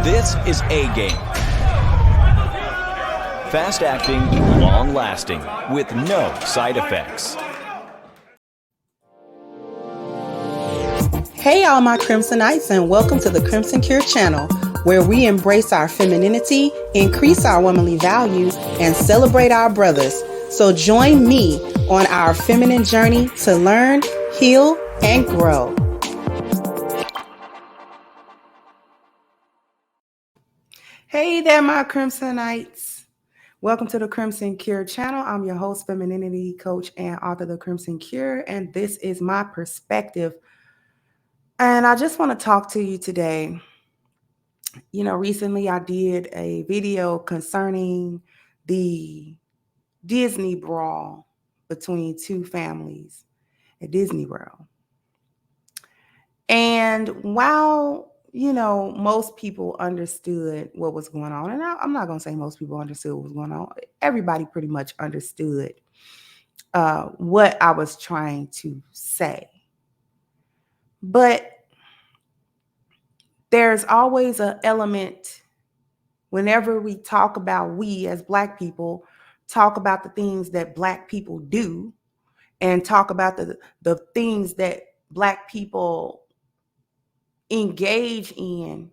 This is A Game. Fast acting, long lasting, with no side effects. Hey, all my Crimsonites, and welcome to the Crimson Cure channel, where we embrace our femininity, increase our womanly values, and celebrate our brothers. So join me on our feminine journey to learn, heal, and grow. Hey there, my Crimsonites. Welcome to the Crimson Cure channel. I'm your host, femininity coach, and author of the Crimson Cure, and this is my perspective. And I just want to talk to you today. Recently I did a video concerning the Disney brawl between two families at Disney World. And while, most people understood what was going on, and I'm not going to say most people understood what was going on. Everybody pretty much understood what I was trying to say. But there's always an element whenever we talk about, we as Black people talk about the things that Black people do and talk about the things that Black people engage in.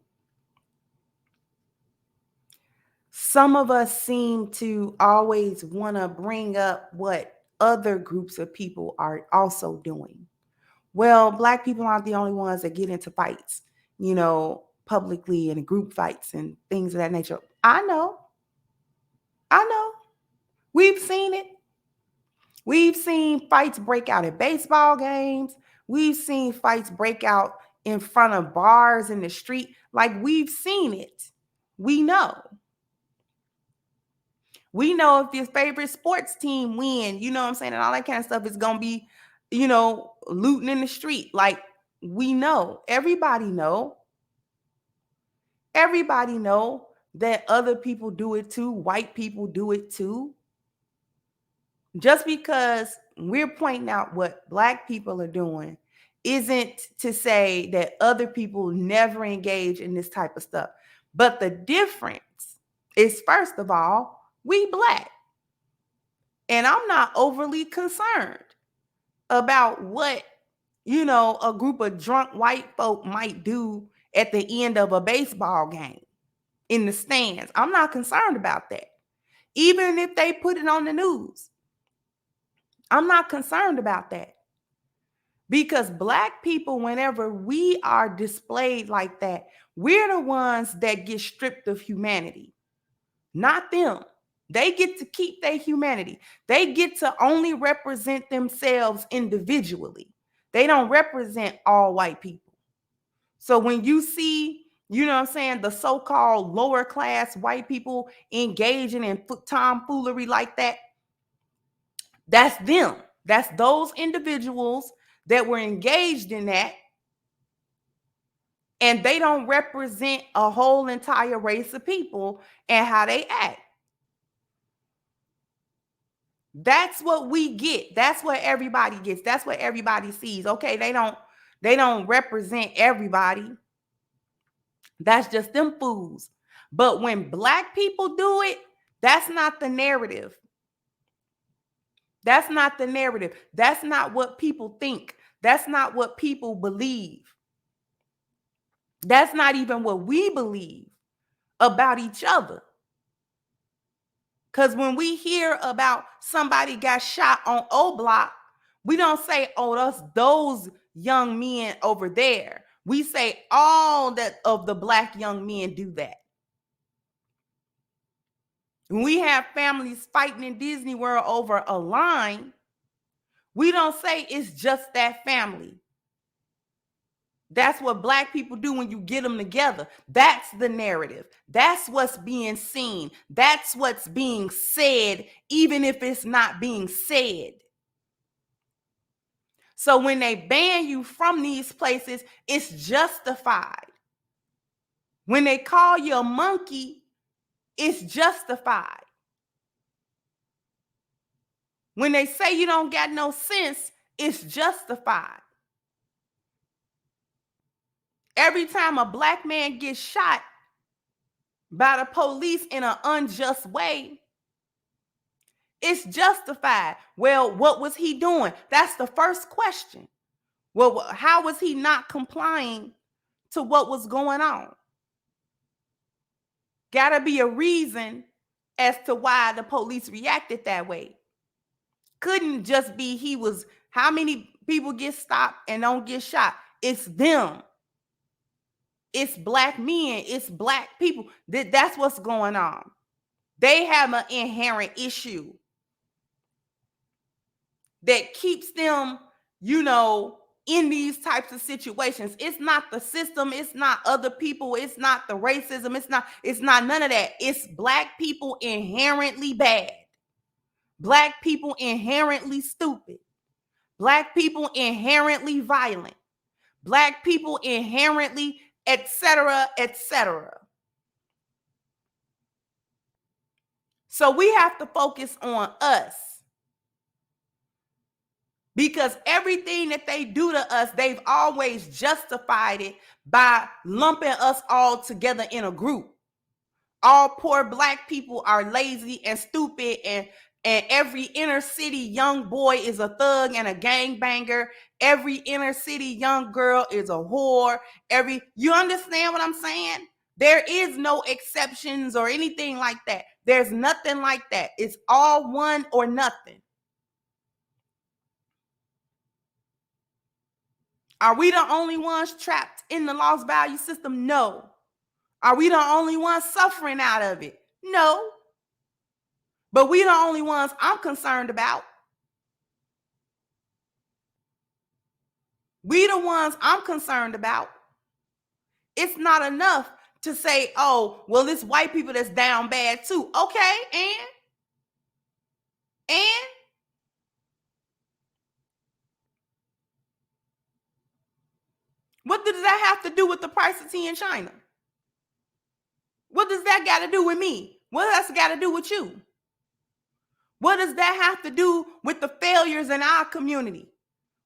Some of us seem to always want to bring up what other groups of people are also doing. Well, Black people aren't the only ones that get into fights, publicly and group fights and things of that nature. I know. We've seen it. We've seen fights break out at baseball games. We've seen fights break out in front of bars in the street. Like, we've seen it. We know. We know if your favorite sports team win, you know what I'm saying, and all that kind of stuff is going to be, looting in the street. Like, we know. Everybody know. Everybody know that other people do it too. White people do it too. Just because we're pointing out what Black people are doing isn't to say that other people never engage in this type of stuff. But the difference is, first of all, we Black. And I'm not overly concerned about what, a group of drunk white folk might do at the end of a baseball game in the stands. I'm not concerned about that. Even if they put it on the news, I'm not concerned about that. Because Black people, whenever we are displayed like that, we're the ones that get stripped of humanity, not them. They get to keep their humanity. They get to only represent themselves individually. They don't represent all white people. So when you see, the so-called lower class white people engaging in tomfoolery like that, that's them. That's those individuals that were engaged in that. And they don't represent a whole entire race of people and how they act. That's what we get. That's what everybody gets. That's what everybody sees. Okay, they don't represent everybody. That's just them fools. But when Black people do it, that's not the narrative. That's not the narrative. That's not what people think. That's not what people believe. That's not even what we believe about each other. Because when we hear about somebody got shot on O Block, we don't say, oh, that's those young men over there. We say all that of the Black young men do that. When we have families fighting in Disney World over a line, we don't say it's just that family. That's what Black people do when you get them together. That's the narrative. That's what's being seen. That's what's being said, even if it's not being said. So when they ban you from these places, it's justified. When they call you a monkey, it's justified. When they say you don't got no sense, it's justified. Every time a Black man gets shot, by the police in an unjust way, it's justified. Well, what was he doing? That's the first question. Well, how was he not complying to what was going on? Gotta be a reason as to why the police reacted that way. Couldn't just be he was, how many people get stopped and don't get shot? It's them. It's black men. It's black people. That's what's going on. They have an inherent issue that keeps them, in these types of situations. It's not the system, it's not other people, it's not the racism, it's not none of that. It's black people inherently bad. Black people inherently stupid. Black people inherently violent. Black people inherently, etc., etc. So we have to focus on us. Because everything that they do to us, they've always justified it by lumping us all together in a group. All poor black people are lazy and stupid, and every inner city young boy is a thug and a gangbanger. Every inner city young girl is a whore. You understand what I'm saying? There is no exceptions or anything like that. There's nothing like that. It's all one or nothing. Are we the only ones trapped in the lost value system? No. Are we the only ones suffering out of it? No. But we the only ones I'm concerned about. We the ones I'm concerned about. It's not enough to say, oh, well, it's white people that's down bad too. Okay, and what does that have to do with the price of tea in China? What does that got to do with me? What else got to do with you? What does that have to do with the failures in our community?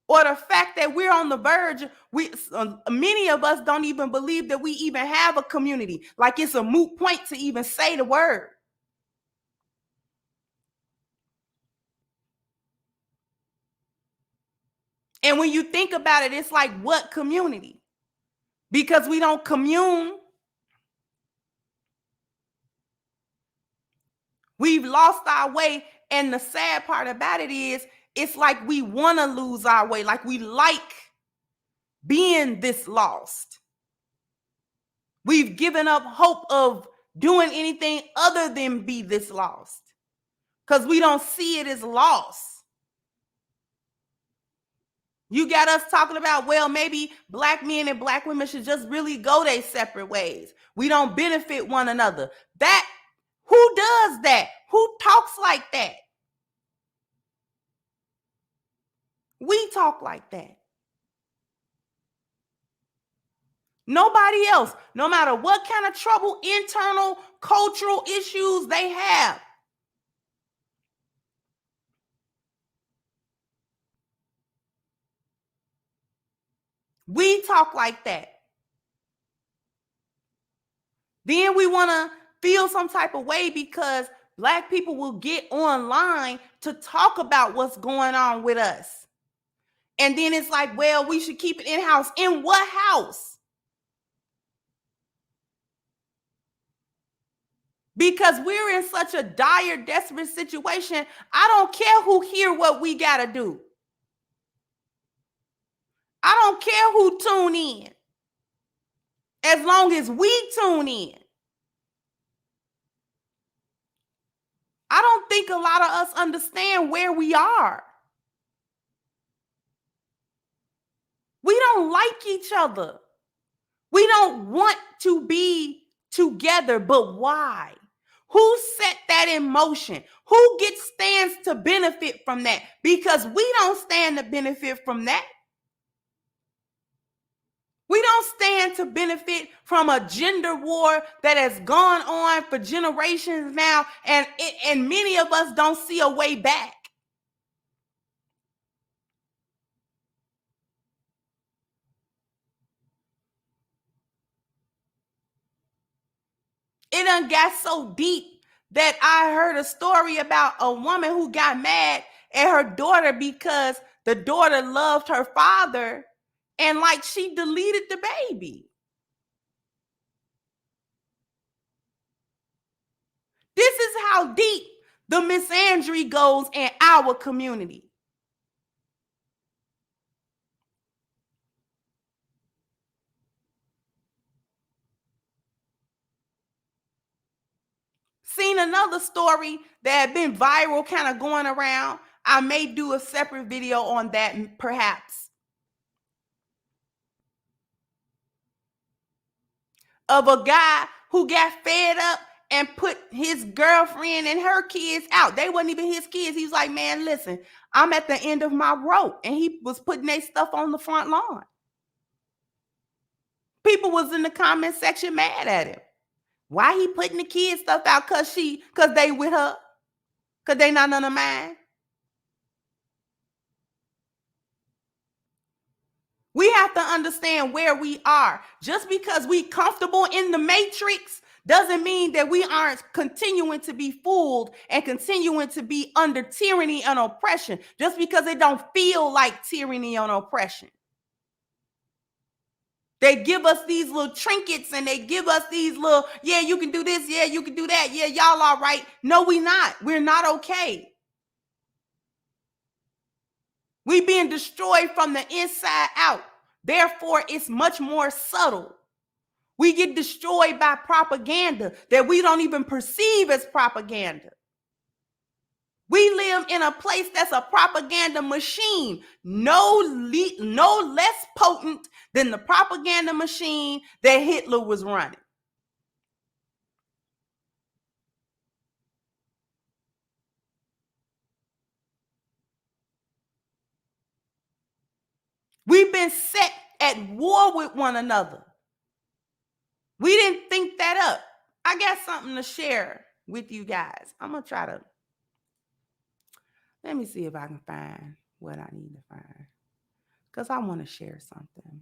Or the fact that we're on the verge, many of us don't even believe that we even have a community. Like it's a moot point to even say the word. And when you think about it, it's like, what community? Because we don't commune. We've lost our way. And the sad part about it is, it's like we want to lose our way. Like we like being this lost. We've given up hope of doing anything other than be this lost. Because we don't see it as loss. You got us talking about, well, maybe black men and black women should just really go their separate ways. We don't benefit one another. Who does that? Who talks like that? We talk like that. Nobody else, no matter what kind of trouble, internal, cultural issues they have. We talk like that. Then we want to feel some type of way because black people will get online to talk about what's going on with us. And then it's like, well, we should keep it in-house. In what house? Because we're in such a dire, desperate situation. I don't care who hear what we got to do. I don't care who tune in. As long as we tune in. I don't think a lot of us understand where we are. We don't like each other. We don't want to be together, but why? Who set that in motion? Who stands to benefit from that? Because we don't stand to benefit from that. We don't stand to benefit from a gender war that has gone on for generations now, and many of us don't see a way back. It done got so deep that I heard a story about a woman who got mad at her daughter because the daughter loved her father and like she deleted the baby. This is how deep the misandry goes in our community. Seen another story that had been viral, kind of going around. I may do a separate video on that, perhaps. Of a guy who got fed up and put his girlfriend and her kids out. They wasn't even his kids. He was like, man, listen, I'm at the end of my rope. And he was putting their stuff on the front lawn. People was in the comment section mad at him. Why he putting the kids stuff out? Cause they with her. Cause they not none of mine. We have to understand where we are. Just because we comfortable in the matrix doesn't mean that we aren't continuing to be fooled and continuing to be under tyranny and oppression. Just because it don't feel like tyranny and oppression. They give us these little trinkets and they give us these little, yeah, you can do this, yeah, you can do that, yeah, y'all all right. No, we not. We're not okay. We being destroyed from the inside out. Therefore, it's much more subtle. We get destroyed by propaganda that we don't even perceive as propaganda. We live in a place that's a propaganda machine, no less potent than the propaganda machine that Hitler was running. We've been set at war with one another. We didn't think that up. I got something to share with you guys. I'm going to try to, let me see if I can find what I need to find. Because I want to share something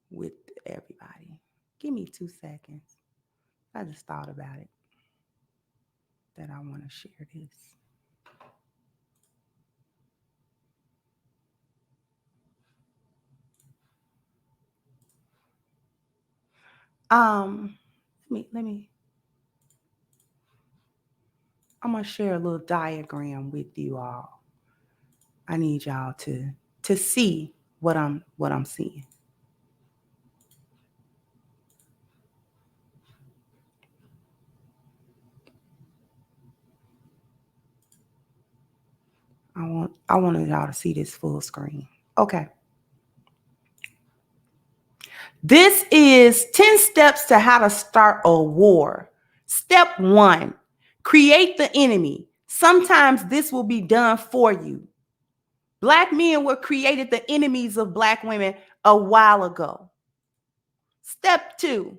with everybody. Give me 2 seconds. I just thought about it, that I want to share this. Let me I'm gonna share a little diagram with you all. I need y'all to see what I'm seeing. I wanted y'all to see this full screen. Okay. This is 10 steps to how to start a war. Step 1, create the enemy. Sometimes this will be done for you. Black men were created the enemies of Black women a while ago. Step 2,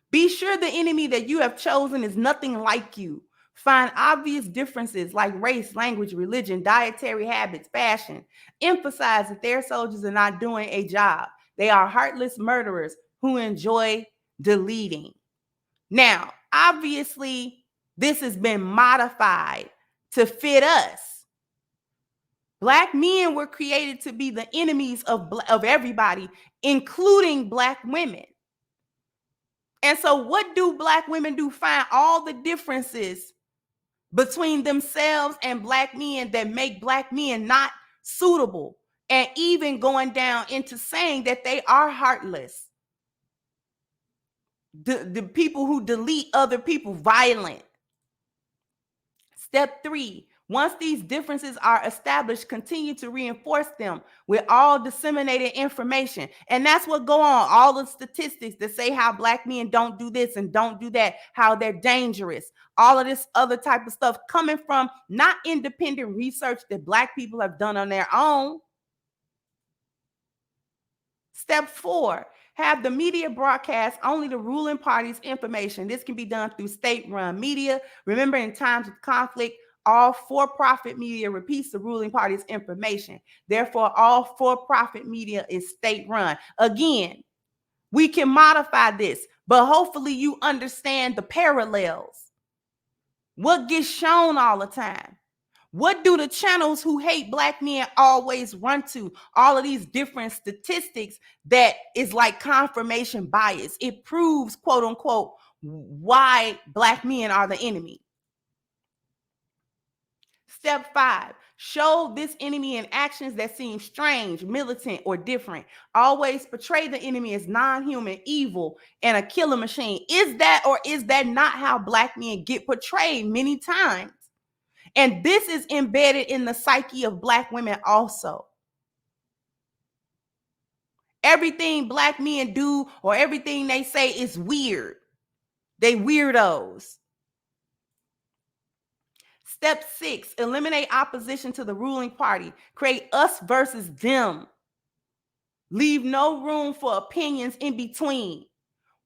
be sure the enemy that you have chosen is nothing like you. Find obvious differences like race, language, religion, dietary habits, fashion. Emphasize that their soldiers are not doing a job. They are heartless murderers who enjoy deleting. Now, obviously, this has been modified to fit us. Black men were created to be the enemies of everybody, including Black women. And so what do Black women do? Find all the differences between themselves and Black men that make Black men not suitable, and even going down into saying that they are heartless. The people who delete other people, violent. Step 3, once these differences are established, continue to reinforce them with all disseminated information. And that's what go on. All the statistics that say how Black men don't do this and don't do that, how they're dangerous. All of this other type of stuff coming from not independent research that Black people have done on their own. Step 4, have the media broadcast only the ruling party's information. This can be done through state-run media. Remember, in times of conflict, all for-profit media repeats the ruling party's information. Therefore, all for-profit media is state-run. Again, We can modify this, but hopefully you understand the parallels. What gets shown all the time? What do the channels who hate Black men always run to? All of these different statistics that is like confirmation bias. It proves, quote unquote, why Black men are the enemy. Step 5, show this enemy in actions that seem strange, militant, or different. Always portray the enemy as non-human, evil, and a killer machine. Is that or is that not how Black men get portrayed many times? And this is embedded in the psyche of Black women also. Everything Black men do or everything they say is weird. They weirdos. Step 6, eliminate opposition to the ruling party. Create us versus them. Leave no room for opinions in between.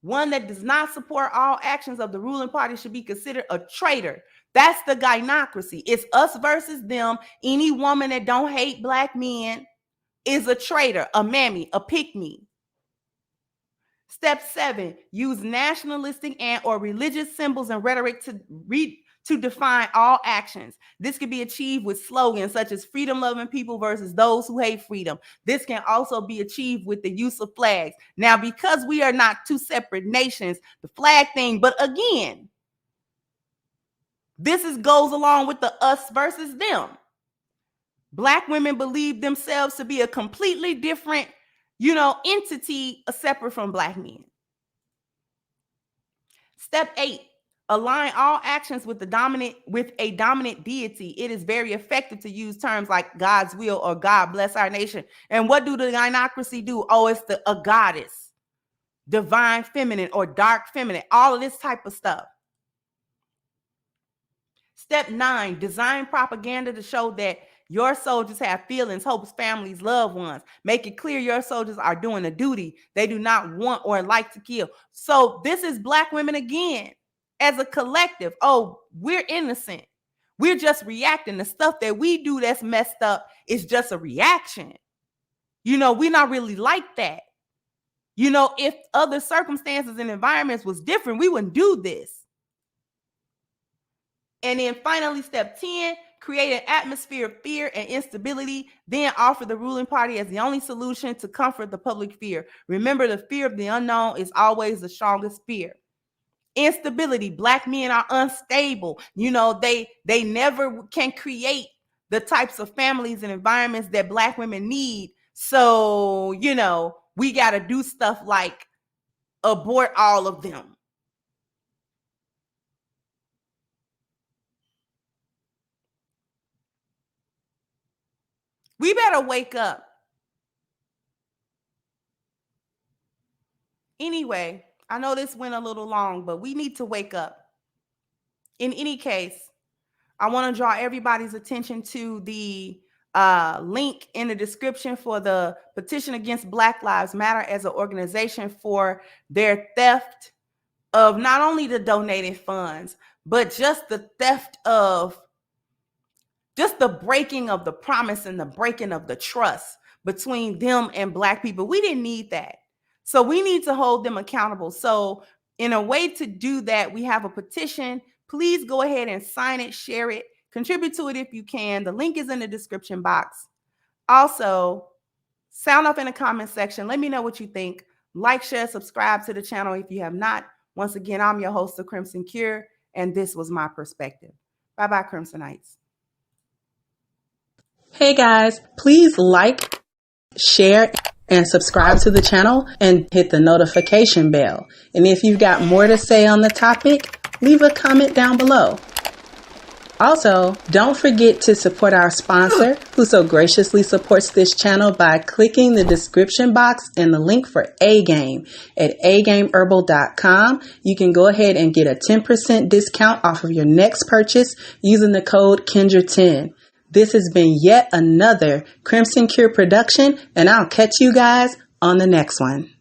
One that does not support all actions of the ruling party should be considered a traitor. That's the gynocracy. It's us versus them. Any woman that don't hate Black men is a traitor, a mammy, a pick-me. Step 7, use nationalistic and or religious symbols and rhetoric to define all actions. This can be achieved with slogans such as freedom-loving people versus those who hate freedom. This can also be achieved with the use of flags. Now, because we are not two separate nations, the flag thing, but again, this goes along with the us versus them. Black women believe themselves to be a completely different, entity separate from Black men. Step 8, align all actions with a dominant deity. It is very effective to use terms like God's will or God bless our nation. And what do the gynocracy do? Oh, it's a goddess, divine feminine or dark feminine, all of this type of stuff. Step 9, design propaganda to show that your soldiers have feelings, hopes, families, loved ones. Make it clear your soldiers are doing a duty. They do not want or like to kill. So this is Black women again, as a collective. Oh, we're innocent. We're just reacting. The stuff that we do that's messed up is just a reaction. We're not really like that. If other circumstances and environments was different, we wouldn't do this. And then finally, step 10, create an atmosphere of fear and instability, then offer the ruling party as the only solution to comfort the public fear. Remember, the fear of the unknown is always the strongest fear. Instability, Black men are unstable. They never can create the types of families and environments that Black women need. So, we got to do stuff like abort all of them. We better wake up. Anyway, I know this went a little long, but we need to wake up. In any case, I want to draw everybody's attention to the link in the description for the petition against Black Lives Matter as an organization for their theft of not only the donated funds, but just the theft of just the breaking of the promise and the breaking of the trust between them and Black people. We didn't need that. So we need to hold them accountable. So in a way to do that, we have a petition. Please go ahead and sign it, share it, contribute to it if you can. The link is in the description box. Also, sound off in the comment section. Let me know what you think. Like, share, subscribe to the channel if you have not. Once again, I'm your host, The Crimson Cure, and this was my perspective. Bye-bye, Crimsonites. Hey guys, please like, share, and subscribe to the channel and hit the notification bell. And if you've got more to say on the topic, leave a comment down below. Also, don't forget to support our sponsor who so graciously supports this channel by clicking the description box and the link for A-Game at agameherbal.com. You can go ahead and get a 10% discount off of your next purchase using the code Kendra10. This has been yet another Crimson Cure production, and I'll catch you guys on the next one.